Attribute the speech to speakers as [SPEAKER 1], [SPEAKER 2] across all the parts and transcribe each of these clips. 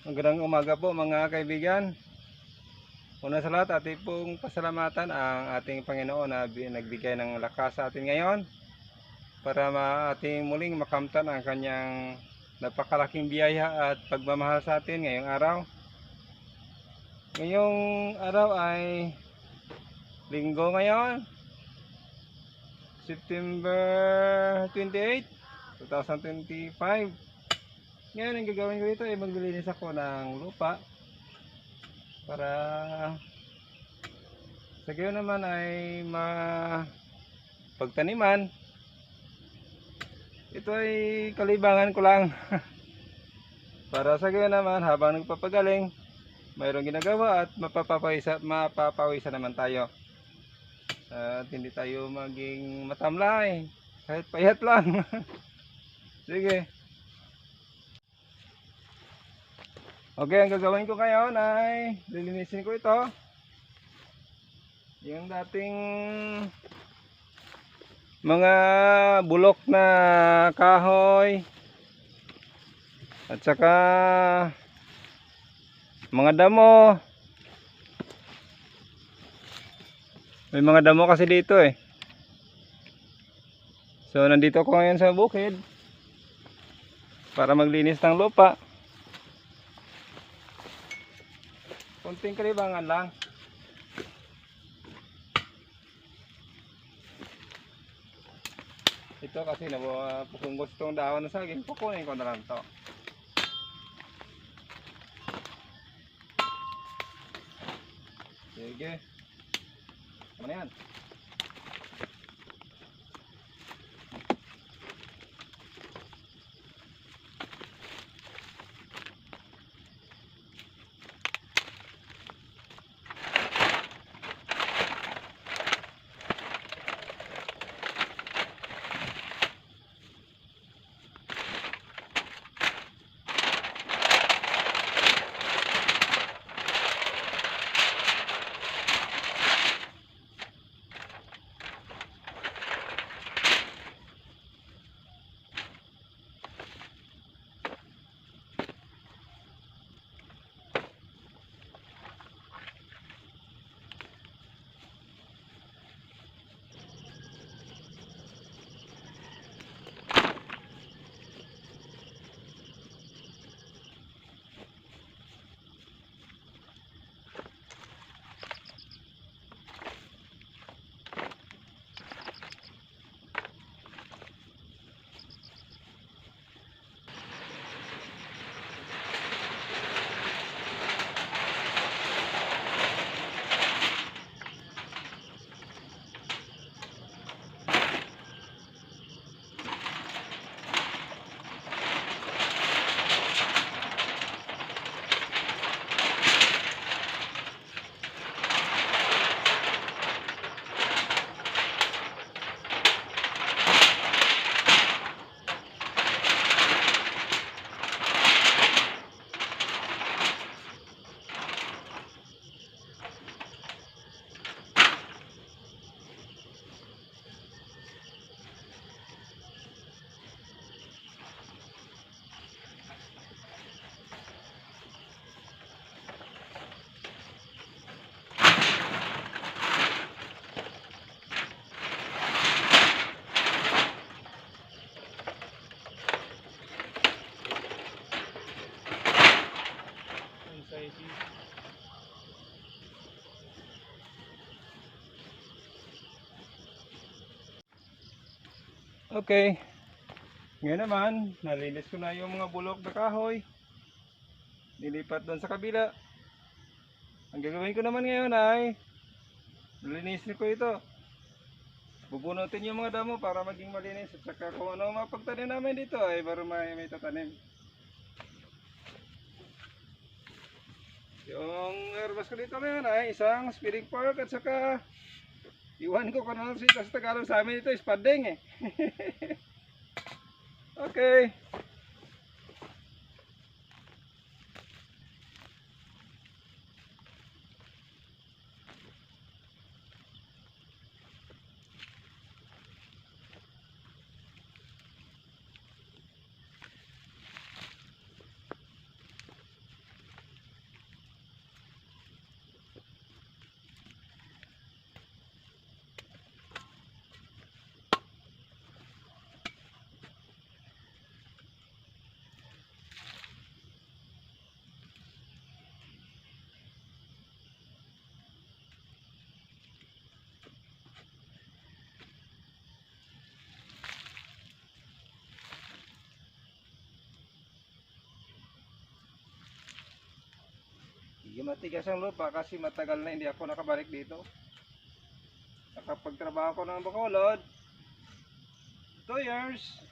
[SPEAKER 1] Magandang umaga po mga kaibigan. Una sa lahat, ating pong pasalamatan ang ating Panginoon na nagbigay ng lakas sa atin ngayon para ating muling makamtan ang kanyang napakalaking biyaya at pagmamahal sa atin ngayong araw. Ngayong araw ay linggo ngayon, September 28, 2025. Ngayon ang gagawin ko dito ay maglilinis ako ng lupa para sa gayon naman ay mapagtaniman. Ito ay kalibangan ko lang para sa gayon naman habang nagpapagaling mayroong ginagawa at mapapawisa naman tayo at hindi tayo maging matamlay kahit payat lang. Sige. Okay, ang gagawin ko ngayon ay lilinisin ko ito. Yung dating mga bulok na kahoy at saka mga damo. May mga damo kasi dito eh. So nandito ako ngayon sa bukid para maglinis ng lupa. Kunting kalibangan lang. Ito kasi kung gustong dahon ng saging, kukunin ko na lang to. Sige. Ano yan? Okay. Ngayon naman, nalinis ko na yung mga bulok na kahoy. Nilipat doon sa kabila. Ang gagawin ko naman ngayon ay lilinisin ko ito. Bubunutin yung mga damo para maging malinis at saka kung ano mapagtanim namin dito ay para may tatanim. Yung herbas ko dito ngayon ay isang spirit pork at saka iwan ko kung ano sa Tagalog sa amin ito is padeng eh. Okay. medyo matigas ang lupa kasi matagal na hindi ako nakabalik dito. Nakapagtrabaho ko ng Bacolod 2 years.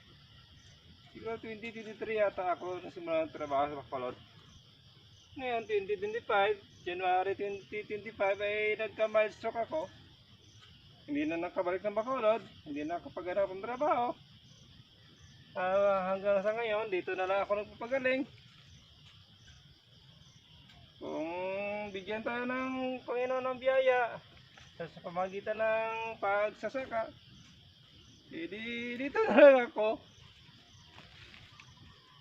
[SPEAKER 1] Siguro 2023 yata ako nasimula ng trabaho sa Bacolod. Ngayon 2025, January 2025 ay nagka-mild stroke ako. Hindi na nakabalik ng Bacolod, hindi na nakapaghanap ng trabaho. Hanggang sa ngayon, dito na lang ako nagpapagaling. Kung bigyan tayo ng Panginoon ng biyaya sa pamagitan ng pagsasaka, dito na lang ako.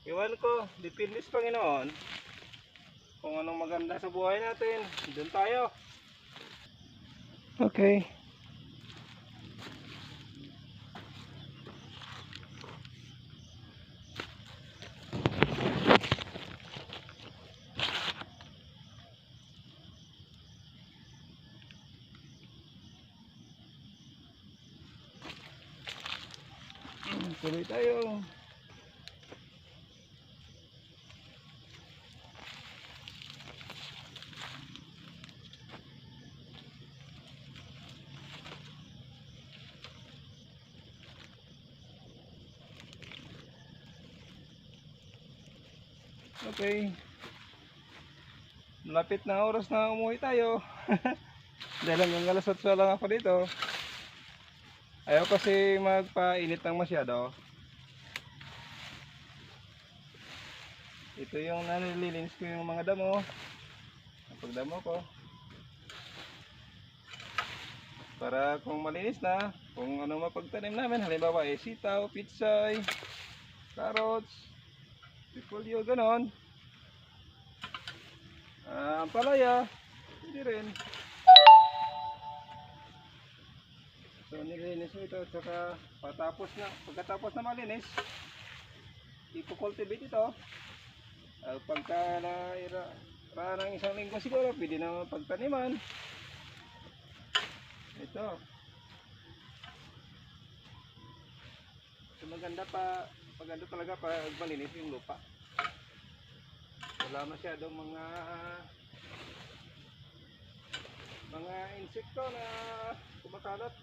[SPEAKER 1] Iwan ko, depende sa Panginoon. Kung anong maganda sa buhay natin, doon tayo. Okay. Tuloy tayo. Okay. Malapit na oras na umuwi tayo. Dahil hanggang alas 8 lang ako dito. Ayaw kasi magpainit ng masyado. Ito yung nalilinis ko yung mga damo. Pagdamo ko. Para kung malinis na, kung ano mapagtanim namin, halimbawa sitaw, pitsay, carrots, repolyo, ganon. Palaya, hindi rin. So nililinis mo ito at saka pagkatapos na malinis, ipo-cultivate ito. Pagka ng isang linggo siguro, pwede na pagtaniman. Ito. So maganda talaga pag malinis yung lupa. Wala masyadong mga insekto na kumakalat.